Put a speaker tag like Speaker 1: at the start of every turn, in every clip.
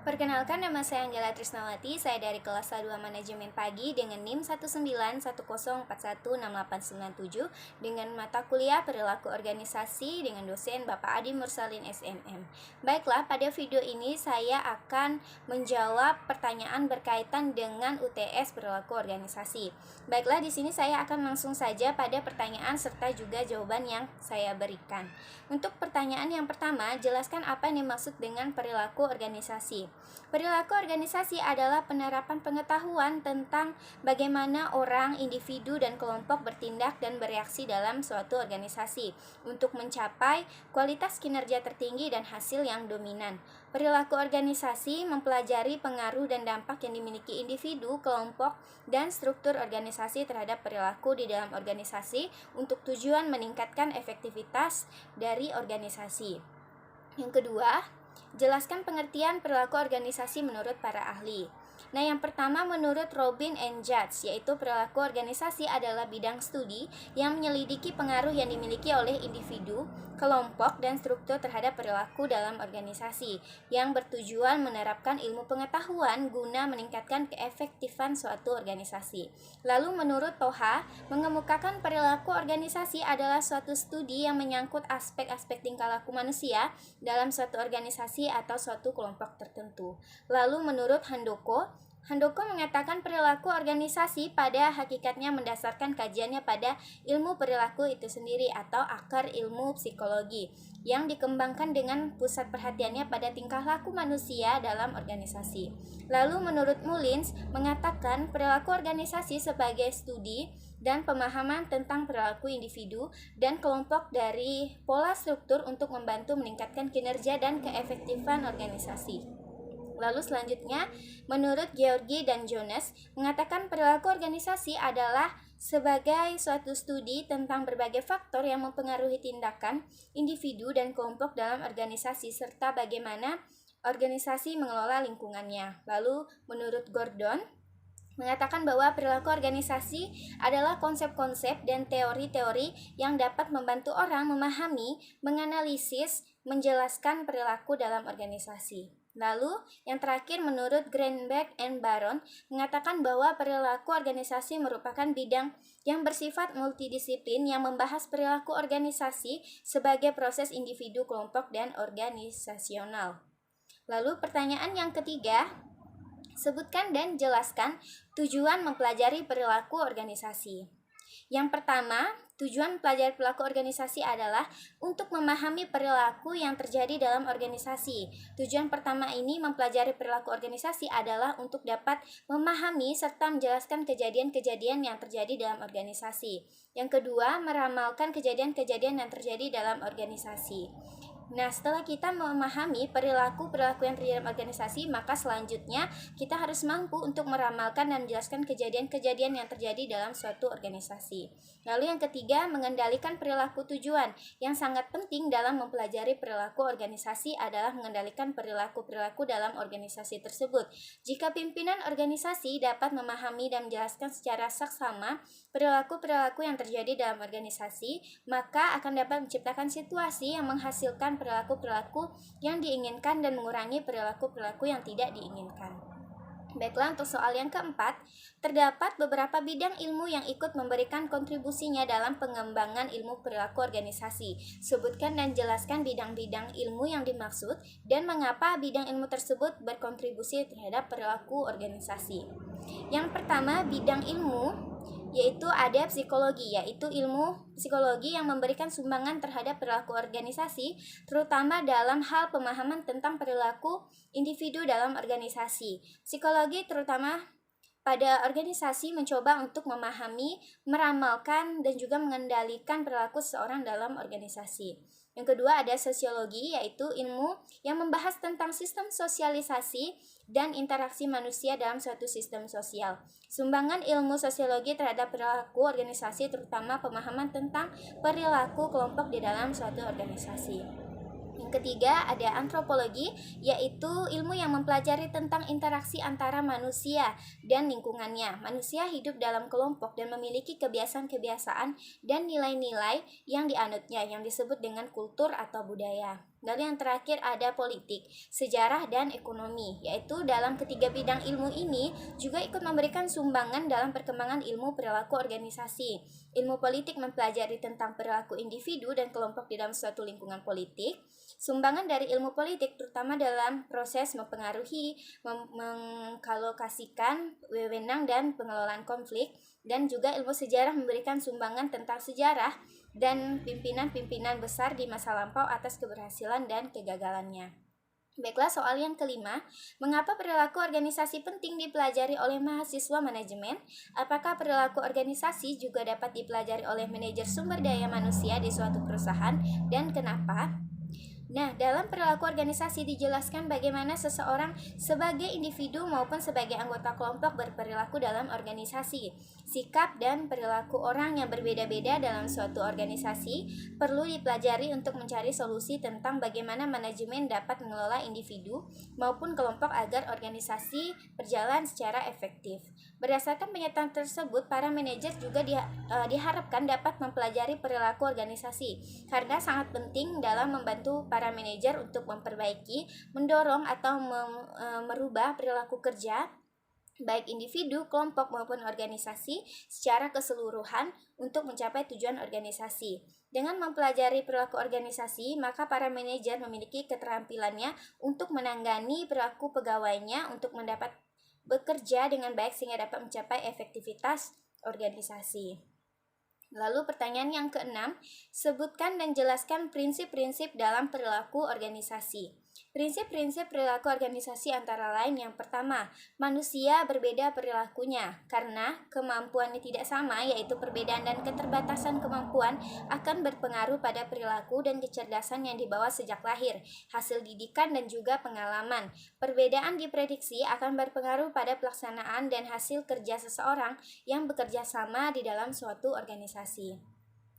Speaker 1: Perkenalkan, nama saya Anggela Trisnawati, saya dari kelas A2 Manajemen Pagi dengan NIM 19104168897 dengan mata kuliah Perilaku Organisasi dengan dosen Bapak Adi Mursalin SMM. Baiklah, pada video ini saya akan menjawab pertanyaan berkaitan dengan UTS Perilaku Organisasi. Baiklah, di sini saya akan langsung saja pada pertanyaan serta juga jawaban yang saya berikan. Untuk pertanyaan yang pertama, jelaskan apa yang dimaksud dengan perilaku organisasi. Perilaku organisasi adalah penerapan pengetahuan tentang bagaimana orang, individu, dan kelompok bertindak dan bereaksi dalam suatu organisasi untuk mencapai kualitas kinerja tertinggi dan hasil yang dominan. Perilaku organisasi mempelajari pengaruh dan dampak yang dimiliki individu, kelompok, dan struktur organisasi terhadap perilaku di dalam organisasi untuk tujuan meningkatkan efektivitas dari organisasi. Yang kedua, jelaskan pengertian perilaku organisasi menurut para ahli. Nah, yang pertama menurut Robin and Judge, yaitu perilaku organisasi adalah bidang studi yang menyelidiki pengaruh yang dimiliki oleh individu, kelompok, dan struktur terhadap perilaku dalam organisasi yang bertujuan menerapkan ilmu pengetahuan guna meningkatkan keefektifan suatu organisasi. Lalu menurut Toha, mengemukakan perilaku organisasi adalah suatu studi yang menyangkut aspek-aspek tingkah laku manusia dalam suatu organisasi atau suatu kelompok tertentu. Lalu menurut Handoko mengatakan perilaku organisasi pada hakikatnya mendasarkan kajiannya pada ilmu perilaku itu sendiri atau akar ilmu psikologi yang dikembangkan dengan pusat perhatiannya pada tingkah laku manusia dalam organisasi. Lalu menurut Mullins mengatakan perilaku organisasi sebagai studi dan pemahaman tentang perilaku individu dan kelompok dari pola struktur untuk membantu meningkatkan kinerja dan keefektifan organisasi. Lalu selanjutnya, menurut Georgi dan Jonas, mengatakan perilaku organisasi adalah sebagai suatu studi tentang berbagai faktor yang mempengaruhi tindakan individu dan kelompok dalam organisasi serta bagaimana organisasi mengelola lingkungannya. Lalu menurut Gordon, mengatakan bahwa perilaku organisasi adalah konsep-konsep dan teori-teori yang dapat membantu orang memahami, menganalisis, menjelaskan perilaku dalam organisasi. Lalu, yang terakhir menurut Greenberg and Baron mengatakan bahwa perilaku organisasi merupakan bidang yang bersifat multidisiplin yang membahas perilaku organisasi sebagai proses individu, kelompok, dan organisasional. Lalu pertanyaan yang ketiga, sebutkan dan jelaskan tujuan mempelajari perilaku organisasi. Yang pertama, tujuan mempelajari perilaku organisasi adalah untuk memahami perilaku yang terjadi dalam organisasi. Tujuan pertama ini mempelajari perilaku organisasi adalah untuk dapat memahami serta menjelaskan kejadian-kejadian yang terjadi dalam organisasi. Yang kedua, meramalkan kejadian-kejadian yang terjadi dalam organisasi. Nah, setelah kita memahami perilaku-perilaku yang terjadi dalam organisasi, maka selanjutnya kita harus mampu untuk meramalkan dan menjelaskan kejadian-kejadian yang terjadi dalam suatu organisasi. Lalu yang ketiga, mengendalikan perilaku tujuan. Yang sangat penting dalam mempelajari perilaku organisasi adalah mengendalikan perilaku-perilaku dalam organisasi tersebut. Jika pimpinan organisasi dapat memahami dan menjelaskan secara saksama perilaku-perilaku yang terjadi dalam organisasi, maka akan dapat menciptakan situasi yang menghasilkan perilaku-perilaku yang diinginkan dan mengurangi perilaku-perilaku yang tidak diinginkan. Baiklah, untuk soal yang keempat, terdapat beberapa bidang ilmu yang ikut memberikan kontribusinya dalam pengembangan ilmu perilaku organisasi. Sebutkan dan jelaskan bidang-bidang ilmu yang dimaksud dan mengapa bidang ilmu tersebut berkontribusi terhadap perilaku organisasi. Yang pertama, bidang ilmu yaitu ada psikologi, yaitu ilmu psikologi yang memberikan sumbangan terhadap perilaku organisasi, terutama dalam hal pemahaman tentang perilaku individu dalam organisasi. Psikologi terutama pada organisasi mencoba untuk memahami, meramalkan, dan juga mengendalikan perilaku seseorang dalam organisasi. Yang kedua ada sosiologi, yaitu ilmu yang membahas tentang sistem sosialisasi dan interaksi manusia dalam suatu sistem sosial. Sumbangan ilmu sosiologi terhadap perilaku organisasi terutama pemahaman tentang perilaku kelompok di dalam suatu organisasi. Yang ketiga ada antropologi, yaitu ilmu yang mempelajari tentang interaksi antara manusia dan lingkungannya. Manusia hidup dalam kelompok dan memiliki kebiasaan-kebiasaan dan nilai-nilai yang dianutnya, yang disebut dengan kultur atau budaya. Lalu yang terakhir ada politik, sejarah, dan ekonomi, yaitu dalam ketiga bidang ilmu ini juga ikut memberikan sumbangan dalam perkembangan ilmu perilaku organisasi. Ilmu politik mempelajari tentang perilaku individu dan kelompok di dalam suatu lingkungan politik. Sumbangan dari ilmu politik terutama dalam proses mempengaruhi, mengkalokasikan wewenang dan pengelolaan konflik, dan juga ilmu sejarah memberikan sumbangan tentang sejarah dan pimpinan-pimpinan besar di masa lampau atas keberhasilan dan kegagalannya. Baiklah, soal yang kelima, mengapa perilaku organisasi penting dipelajari oleh mahasiswa manajemen? Apakah perilaku organisasi juga dapat dipelajari oleh manajer sumber daya manusia di suatu perusahaan, dan kenapa? Nah, dalam perilaku organisasi dijelaskan bagaimana seseorang sebagai individu maupun sebagai anggota kelompok berperilaku dalam organisasi. Sikap dan perilaku orang yang berbeda-beda dalam suatu organisasi perlu dipelajari untuk mencari solusi tentang bagaimana manajemen dapat mengelola individu maupun kelompok agar organisasi berjalan secara efektif. Berdasarkan pernyataan tersebut, para manajer juga diharapkan dapat mempelajari perilaku organisasi karena sangat penting dalam membantu para manajer untuk memperbaiki, mendorong, atau merubah perilaku kerja baik individu, kelompok, maupun organisasi secara keseluruhan untuk mencapai tujuan organisasi. Dengan mempelajari perilaku organisasi, maka para manajer memiliki keterampilannya untuk menangani perilaku pegawainya untuk mendapat bekerja dengan baik sehingga dapat mencapai efektivitas organisasi. Lalu pertanyaan yang keenam, sebutkan dan jelaskan prinsip-prinsip dalam perilaku organisasi. Prinsip-prinsip perilaku organisasi antara lain yang pertama, manusia berbeda perilakunya karena kemampuannya tidak sama, yaitu perbedaan dan keterbatasan kemampuan akan berpengaruh pada perilaku dan kecerdasan yang dibawa sejak lahir, hasil didikan dan juga pengalaman. Perbedaan diprediksi akan berpengaruh pada pelaksanaan dan hasil kerja seseorang yang bekerja sama di dalam suatu organisasi.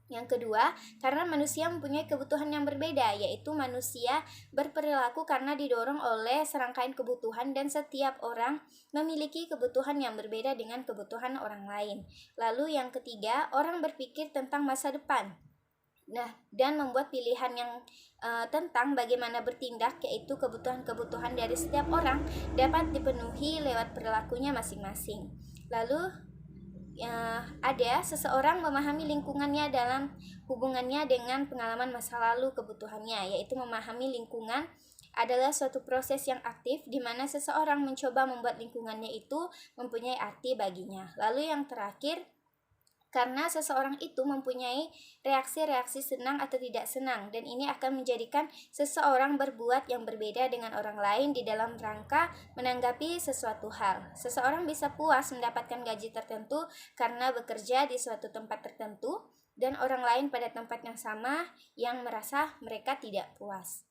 Speaker 1: Yang kedua, karena manusia mempunyai kebutuhan yang berbeda, yaitu manusia berperilaku karena didorong oleh serangkaian kebutuhan dan setiap orang memiliki kebutuhan yang berbeda dengan kebutuhan orang lain. Lalu yang ketiga, orang berpikir tentang masa depan. Dan membuat pilihan yang tentang bagaimana bertindak, yaitu kebutuhan-kebutuhan dari setiap orang dapat dipenuhi lewat perilakunya masing-masing. Lalu ada seseorang memahami lingkungannya dalam hubungannya dengan pengalaman masa lalu kebutuhannya, yaitu memahami lingkungan adalah suatu proses yang aktif di mana seseorang mencoba membuat lingkungannya itu mempunyai arti baginya. Lalu yang terakhir, karena seseorang itu mempunyai reaksi-reaksi senang atau tidak senang, dan ini akan menjadikan seseorang berbuat yang berbeda dengan orang lain di dalam rangka menanggapi sesuatu hal. Seseorang bisa puas mendapatkan gaji tertentu karena bekerja di suatu tempat tertentu, dan orang lain pada tempat yang sama yang merasa mereka tidak puas.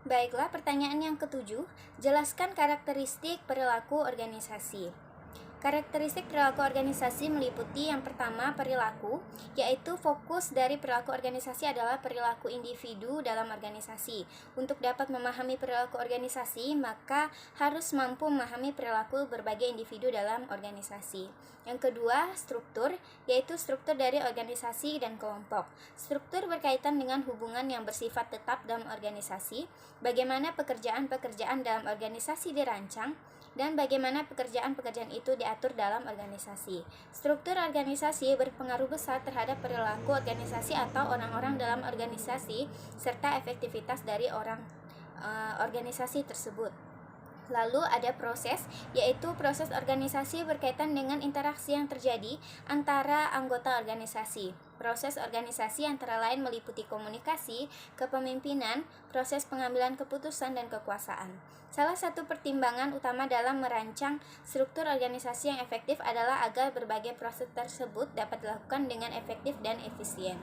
Speaker 1: Baiklah, pertanyaan yang ketujuh, jelaskan karakteristik perilaku organisasi. Karakteristik perilaku organisasi meliputi yang pertama perilaku, yaitu fokus dari perilaku organisasi adalah perilaku individu dalam organisasi. Untuk dapat memahami perilaku organisasi, maka harus mampu memahami perilaku berbagai individu dalam organisasi. Yang kedua, struktur, yaitu struktur dari organisasi dan kelompok. Struktur berkaitan dengan hubungan yang bersifat tetap dalam organisasi, bagaimana pekerjaan-pekerjaan dalam organisasi dirancang, dan bagaimana pekerjaan-pekerjaan itu diatur dalam organisasi. Struktur organisasi berpengaruh besar terhadap perilaku organisasi atau orang-orang dalam organisasi serta efektivitas dari organisasi tersebut. Lalu ada proses, yaitu proses organisasi berkaitan dengan interaksi yang terjadi antara anggota organisasi. Proses organisasi antara lain meliputi komunikasi, kepemimpinan, proses pengambilan keputusan, dan kekuasaan. Salah satu pertimbangan utama dalam merancang struktur organisasi yang efektif adalah agar berbagai proses tersebut dapat dilakukan dengan efektif dan efisien.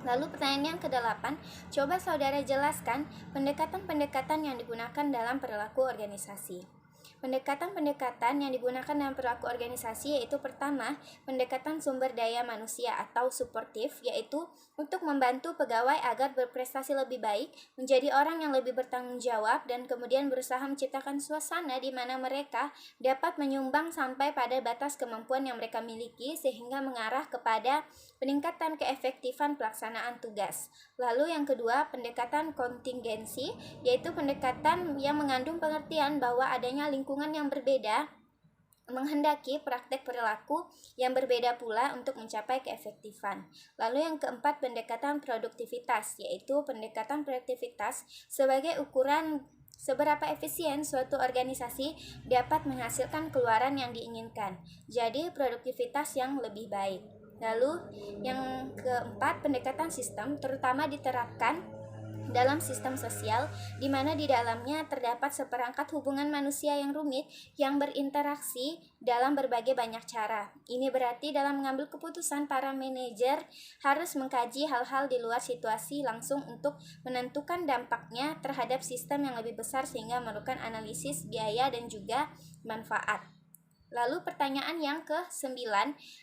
Speaker 1: Lalu pertanyaan yang ke-8, coba saudara jelaskan pendekatan-pendekatan yang digunakan dalam perilaku organisasi. Pendekatan-pendekatan yang digunakan dalam perilaku organisasi yaitu pertama, pendekatan sumber daya manusia atau suportif, yaitu untuk membantu pegawai agar berprestasi lebih baik, menjadi orang yang lebih bertanggung jawab, dan kemudian berusaha menciptakan suasana di mana mereka dapat menyumbang sampai pada batas kemampuan yang mereka miliki sehingga mengarah kepada peningkatan keefektifan pelaksanaan tugas. Lalu yang kedua, pendekatan kontingensi, yaitu pendekatan yang mengandung pengertian bahwa adanya lingkungan yang berbeda menghendaki praktek perilaku yang berbeda pula untuk mencapai keefektifan. Lalu yang keempat, pendekatan produktivitas, yaitu pendekatan produktivitas sebagai ukuran seberapa efisien suatu organisasi dapat menghasilkan keluaran yang diinginkan. Jadi produktivitas yang lebih baik. Lalu yang keempat, pendekatan sistem terutama diterapkan dalam sistem sosial, di mana di dalamnya terdapat seperangkat hubungan manusia yang rumit yang berinteraksi dalam berbagai banyak cara. Ini berarti dalam mengambil keputusan, para manajer harus mengkaji hal-hal di luar situasi langsung untuk menentukan dampaknya terhadap sistem yang lebih besar sehingga memerlukan analisis biaya dan juga manfaat. Lalu pertanyaan yang ke-9,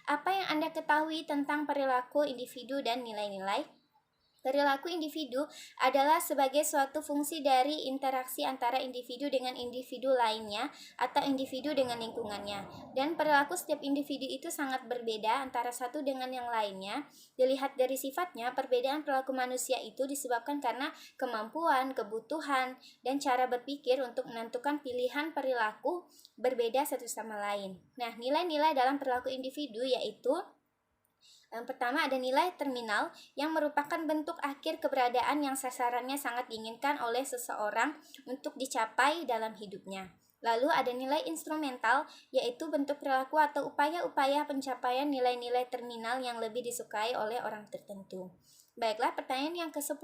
Speaker 1: apa yang Anda ketahui tentang perilaku individu dan nilai-nilai? Perilaku individu adalah sebagai suatu fungsi dari interaksi antara individu dengan individu lainnya atau individu dengan lingkungannya. Dan perilaku setiap individu itu sangat berbeda antara satu dengan yang lainnya. Dilihat dari sifatnya, perbedaan perilaku manusia itu disebabkan karena kemampuan, kebutuhan, dan cara berpikir untuk menentukan pilihan perilaku berbeda satu sama lain. Nah, nilai-nilai dalam perilaku individu yaitu yang pertama ada nilai terminal yang merupakan bentuk akhir keberadaan yang sasarannya sangat diinginkan oleh seseorang untuk dicapai dalam hidupnya. Lalu ada nilai instrumental, yaitu bentuk perilaku atau upaya-upaya pencapaian nilai-nilai terminal yang lebih disukai oleh orang tertentu. Baiklah, pertanyaan yang ke-10,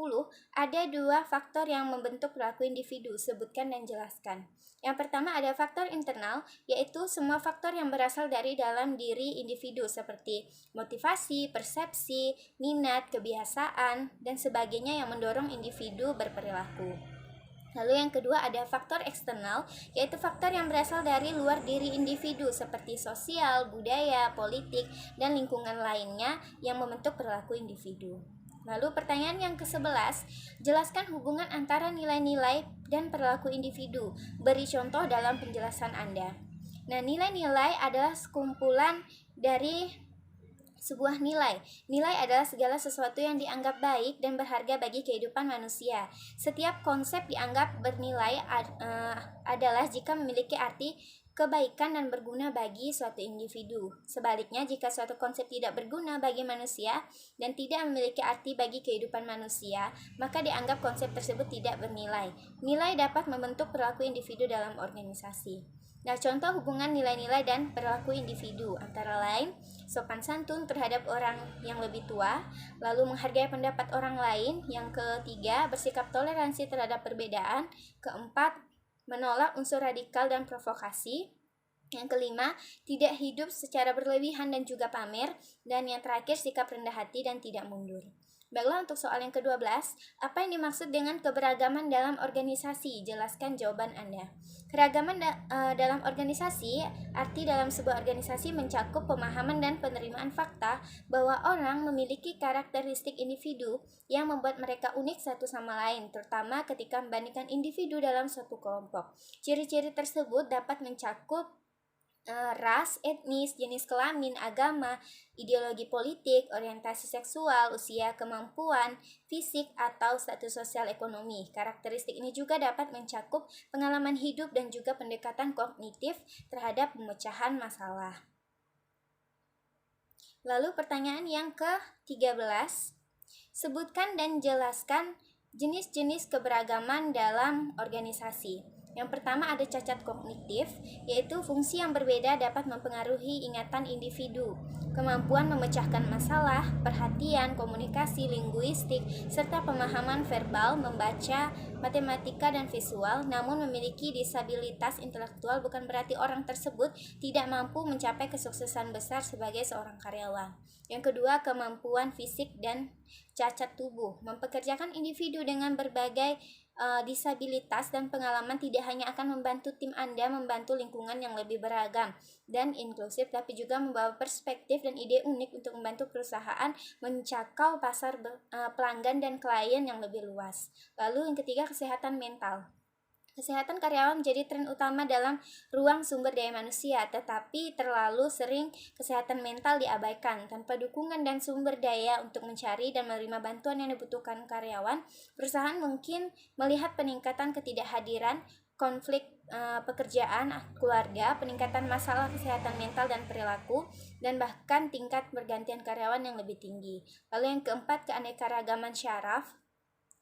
Speaker 1: ada dua faktor yang membentuk perilaku individu, sebutkan dan jelaskan. Yang pertama ada faktor internal, yaitu semua faktor yang berasal dari dalam diri individu seperti motivasi, persepsi, minat, kebiasaan, dan sebagainya yang mendorong individu berperilaku. Lalu yang kedua ada faktor eksternal, yaitu faktor yang berasal dari luar diri individu seperti sosial, budaya, politik, dan lingkungan lainnya yang membentuk perilaku individu. Lalu pertanyaan yang ke-11, jelaskan hubungan antara nilai-nilai dan perilaku individu. Beri contoh dalam penjelasan Anda. Nah, nilai-nilai adalah sekumpulan dari sebuah nilai. Nilai adalah segala sesuatu yang dianggap baik dan berharga bagi kehidupan manusia. Setiap konsep dianggap bernilai adalah jika memiliki arti kebaikan dan berguna bagi suatu individu. Sebaliknya, jika suatu konsep tidak berguna bagi manusia dan tidak memiliki arti bagi kehidupan manusia, maka dianggap konsep tersebut tidak bernilai. Nilai dapat membentuk perilaku individu dalam organisasi. Nah, contoh hubungan nilai-nilai dan perilaku individu antara lain sopan santun terhadap orang yang lebih tua, lalu menghargai pendapat orang lain, yang ketiga bersikap toleransi terhadap perbedaan, keempat menolak unsur radikal dan provokasi, yang kelima tidak hidup secara berlebihan dan juga pamer, dan yang terakhir sikap rendah hati dan tidak mundur. Baiklah, untuk soal yang ke-12, apa yang dimaksud dengan keberagaman dalam organisasi? Jelaskan jawaban Anda. Keragaman dalam organisasi, arti dalam sebuah organisasi mencakup pemahaman dan penerimaan fakta bahwa orang memiliki karakteristik individu yang membuat mereka unik satu sama lain, terutama ketika membandingkan individu dalam suatu kelompok. Ciri-ciri tersebut dapat mencakup ras, etnis, jenis kelamin, agama, ideologi politik, orientasi seksual, usia, kemampuan, fisik, atau status sosial ekonomi. Karakteristik ini juga dapat mencakup pengalaman hidup dan juga pendekatan kognitif terhadap pemecahan masalah. Lalu pertanyaan yang ke-13, sebutkan dan jelaskan jenis-jenis keberagaman dalam organisasi. Yang pertama ada cacat kognitif, yaitu fungsi yang berbeda dapat mempengaruhi ingatan individu, kemampuan memecahkan masalah, perhatian, komunikasi, linguistik, serta pemahaman verbal, membaca, matematika, dan visual. Namun memiliki disabilitas intelektual bukan berarti orang tersebut tidak mampu mencapai kesuksesan besar sebagai seorang karyawan. Yang kedua, kemampuan fisik dan cacat tubuh, mempekerjakan individu dengan berbagai disabilitas dan pengalaman tidak hanya akan membantu tim Anda membantu lingkungan yang lebih beragam dan inklusif, tapi juga membawa perspektif dan ide unik untuk membantu perusahaan mencapai pasar pelanggan dan klien yang lebih luas. Lalu yang ketiga, kesehatan mental. Kesehatan karyawan menjadi tren utama dalam ruang sumber daya manusia, tetapi terlalu sering kesehatan mental diabaikan. Tanpa dukungan dan sumber daya untuk mencari dan menerima bantuan yang dibutuhkan karyawan, perusahaan mungkin melihat peningkatan ketidakhadiran, konflik pekerjaan, keluarga, peningkatan masalah kesehatan mental dan perilaku, dan bahkan tingkat pergantian karyawan yang lebih tinggi. Lalu yang keempat, keanekaragaman syaraf.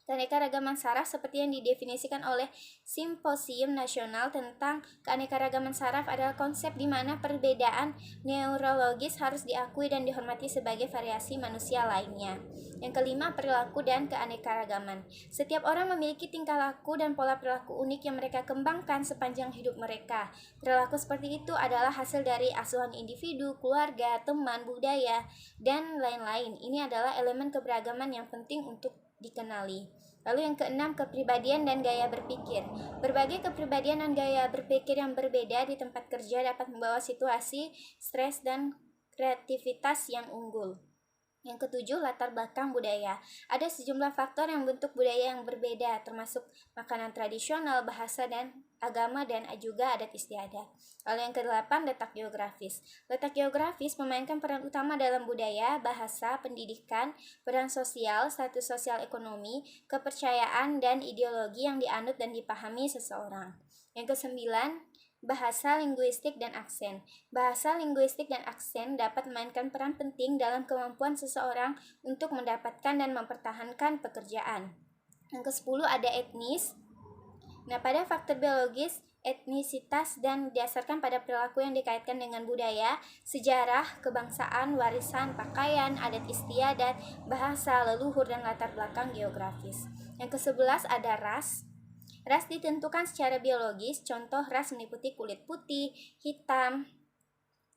Speaker 1: Keanekaragaman saraf seperti yang didefinisikan oleh Simposium Nasional tentang Keanekaragaman Saraf adalah konsep di mana perbedaan neurologis harus diakui dan dihormati sebagai variasi manusia lainnya. Yang kelima, perilaku dan keanekaragaman. Setiap orang memiliki tingkah laku dan pola perilaku unik yang mereka kembangkan sepanjang hidup mereka. Perilaku seperti itu adalah hasil dari asuhan individu, keluarga, teman, budaya, dan lain-lain. Ini adalah elemen keberagaman yang penting untuk dikenali. Lalu yang keenam, kepribadian dan gaya berpikir. Berbagai kepribadian dan gaya berpikir yang berbeda di tempat kerja dapat membawa situasi stres dan kreativitas yang unggul. Yang ketujuh, latar belakang budaya. Ada sejumlah faktor yang membentuk budaya yang berbeda, termasuk makanan tradisional, bahasa dan agama, dan juga adat istiadat. Lalu yang kedelapan, letak geografis. Letak geografis memainkan peran utama dalam budaya, bahasa, pendidikan, peran sosial, status sosial ekonomi, kepercayaan, dan ideologi yang dianut dan dipahami seseorang. Yang kesembilan, bahasa linguistik dan aksen. Bahasa linguistik dan aksen dapat memainkan peran penting dalam kemampuan seseorang untuk mendapatkan dan mempertahankan pekerjaan. Yang ke-10 ada etnis. Nah, pada faktor biologis, etnisitas dan didasarkan pada perilaku yang dikaitkan dengan budaya, sejarah, kebangsaan, warisan, pakaian, adat istiadat, bahasa, leluhur, dan latar belakang geografis. Yang ke-11 ada ras. Ras ditentukan secara biologis, contoh ras meliputi kulit putih, hitam,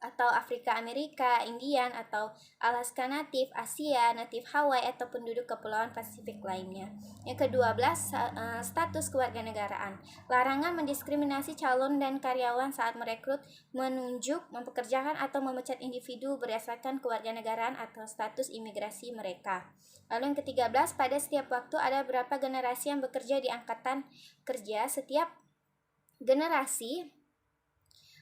Speaker 1: atau Afrika Amerika, Indian, atau Alaska natif, Asia, natif Hawaii, atau penduduk kepulauan Pasifik lainnya. Yang ke-12, status kewarganegaraan. Larangan mendiskriminasi calon dan karyawan saat merekrut, menunjuk, mempekerjakan, atau memecat individu berdasarkan kewarganegaraan atau status imigrasi mereka. Lalu yang ke-13, pada setiap waktu ada beberapa generasi yang bekerja di angkatan kerja. Setiap generasi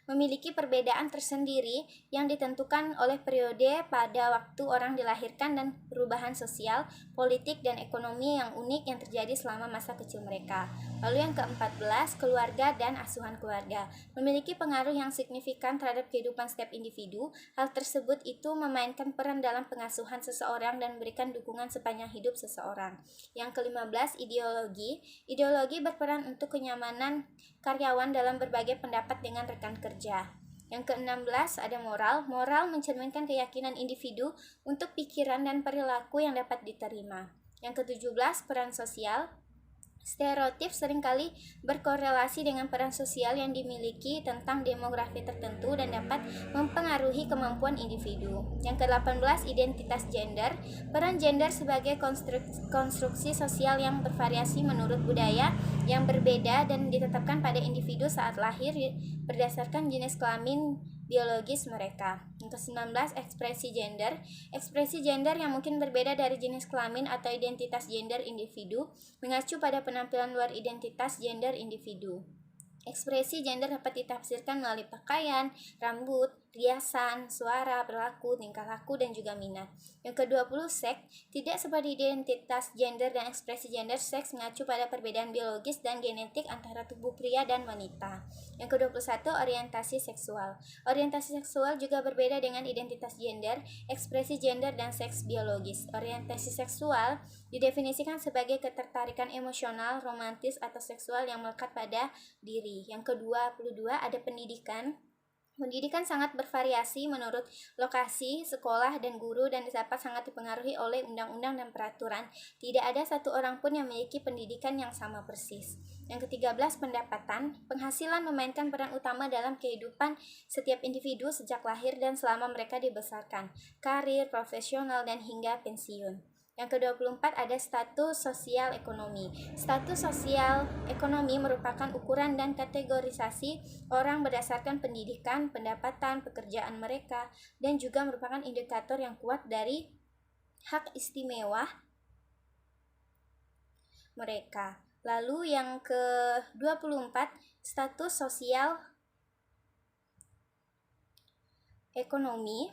Speaker 1: memiliki perbedaan tersendiri yang ditentukan oleh periode pada waktu orang dilahirkan dan perubahan sosial, politik, dan ekonomi yang unik yang terjadi selama masa kecil mereka. Lalu yang ke-14, keluarga dan asuhan keluarga. Memiliki pengaruh yang signifikan terhadap kehidupan setiap individu. Hal tersebut itu memainkan peran dalam pengasuhan seseorang dan memberikan dukungan sepanjang hidup seseorang. Yang ke-15, ideologi. Ideologi berperan untuk kenyamanan karyawan dalam berbagai pendapat dengan rekan kerja. Yang ke-16 ada moral. Moral mencerminkan keyakinan individu untuk pikiran dan perilaku yang dapat diterima. Yang ke-17 peran sosial. Stereotip seringkali berkorelasi dengan peran sosial yang dimiliki tentang demografi tertentu dan dapat mempengaruhi kemampuan individu. Yang ke-18 identitas gender. Peran gender sebagai konstruksi sosial yang bervariasi menurut budaya yang berbeda dan ditetapkan pada individu saat lahir berdasarkan jenis kelamin biologis mereka. Yang ke-19 ekspresi gender. Ekspresi gender yang mungkin berbeda dari jenis kelamin atau identitas gender individu mengacu pada penampilan luar identitas gender individu. Ekspresi gender dapat ditafsirkan melalui pakaian, rambut, riasan, suara, perilaku, tingkah laku, dan juga minat. Yang ke-20 seks. Tidak seperti identitas gender dan ekspresi gender, seks mengacu pada perbedaan biologis dan genetik antara tubuh pria dan wanita. Yang ke-21 orientasi seksual. Orientasi seksual juga berbeda dengan identitas gender, ekspresi gender, dan seks biologis. Orientasi seksual didefinisikan sebagai ketertarikan emosional, romantis, atau seksual yang melekat pada diri. Yang ke-22 ada pendidikan. Pendidikan sangat bervariasi menurut lokasi, sekolah, dan guru dan dapat sangat dipengaruhi oleh undang-undang dan peraturan. Tidak ada satu orang pun yang memiliki pendidikan yang sama persis. Yang ke-13 pendapatan. Penghasilan memainkan peran utama dalam kehidupan setiap individu sejak lahir dan selama mereka dibesarkan, karir, profesional, dan hingga pensiun. Yang ke-24 ada status sosial ekonomi. Status sosial ekonomi merupakan ukuran dan kategorisasi orang berdasarkan pendidikan, pendapatan, pekerjaan mereka, dan juga merupakan indikator yang kuat dari hak istimewa mereka. Lalu yang ke-24 status sosial ekonomi.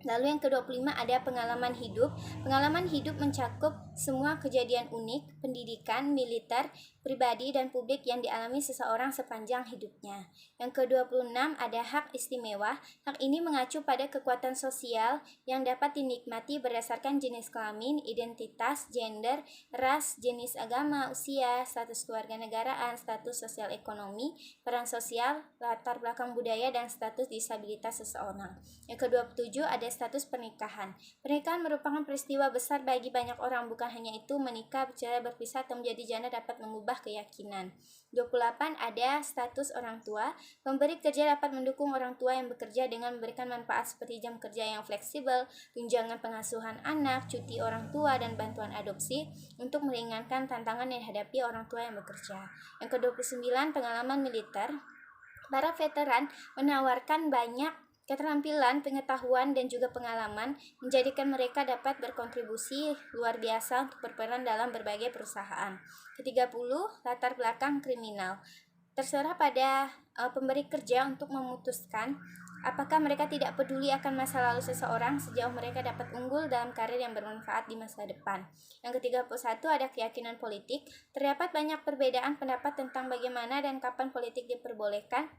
Speaker 1: Lalu yang ke-25 ada pengalaman hidup. Pengalaman hidup mencakup semua kejadian unik, pendidikan, militer, pribadi, dan publik yang dialami seseorang sepanjang hidupnya. Yang ke-26 ada hak istimewa. Hak ini mengacu pada kekuatan sosial yang dapat dinikmati berdasarkan jenis kelamin, identitas, gender, ras, jenis agama, usia, status kewarganegaraan, status sosial ekonomi, peran sosial, latar belakang budaya, dan status disabilitas seseorang. Yang ke-27 ada status pernikahan. Pernikahan merupakan peristiwa besar bagi banyak orang. Bukan hanya itu, menikah, bercerai, berpisah, atau menjadi janda dapat mengubah keyakinan. 28 ada status orang tua. Pemberi kerja dapat mendukung orang tua yang bekerja dengan memberikan manfaat seperti jam kerja yang fleksibel, tunjangan pengasuhan anak, cuti orang tua, dan bantuan adopsi untuk meringankan tantangan yang dihadapi orang tua yang bekerja. Yang ke-29 pengalaman militer. Para veteran menawarkan banyak keterampilan, pengetahuan, dan juga pengalaman menjadikan mereka dapat berkontribusi luar biasa untuk berperan dalam berbagai perusahaan. Ke-30 latar belakang kriminal. Terserah pada pemberi kerja untuk memutuskan apakah mereka tidak peduli akan masa lalu seseorang sejauh mereka dapat unggul dalam karir yang bermanfaat di masa depan. Yang ke-31 ada keyakinan politik. Terdapat banyak perbedaan pendapat tentang bagaimana dan kapan politik diperbolehkan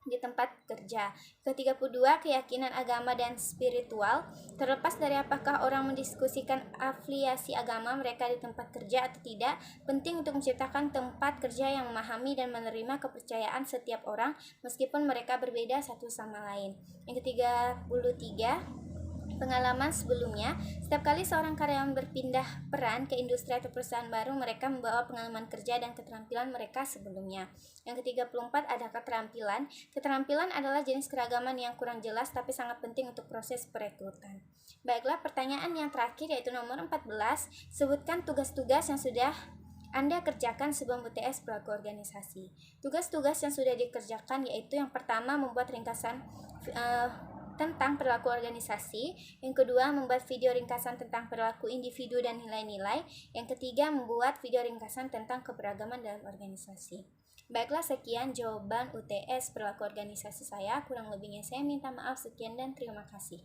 Speaker 1: di tempat kerja. Ke-32 keyakinan agama dan spiritual. Terlepas dari apakah orang mendiskusikan afiliasi agama mereka di tempat kerja atau tidak, penting untuk menciptakan tempat kerja yang memahami dan menerima kepercayaan setiap orang meskipun mereka berbeda satu sama lain. Yang ke-33 pengalaman sebelumnya. Setiap kali seorang karyawan berpindah peran ke industri atau perusahaan baru, mereka membawa pengalaman kerja dan keterampilan mereka sebelumnya. Yang ke-34 ada keterampilan. Keterampilan adalah jenis keragaman yang kurang jelas tapi sangat penting untuk proses perekrutan. Baiklah, pertanyaan yang terakhir yaitu nomor 14. Sebutkan tugas-tugas yang sudah Anda kerjakan sebelum UTS perilaku organisasi. Tugas-tugas yang sudah dikerjakan yaitu yang pertama membuat ringkasan tentang perilaku organisasi, yang kedua membuat video ringkasan tentang perilaku individu dan nilai-nilai, yang ketiga membuat video ringkasan tentang keberagaman dalam organisasi. Baiklah, sekian jawaban UTS perilaku organisasi saya. Kurang lebihnya saya minta maaf. Sekian dan terima kasih.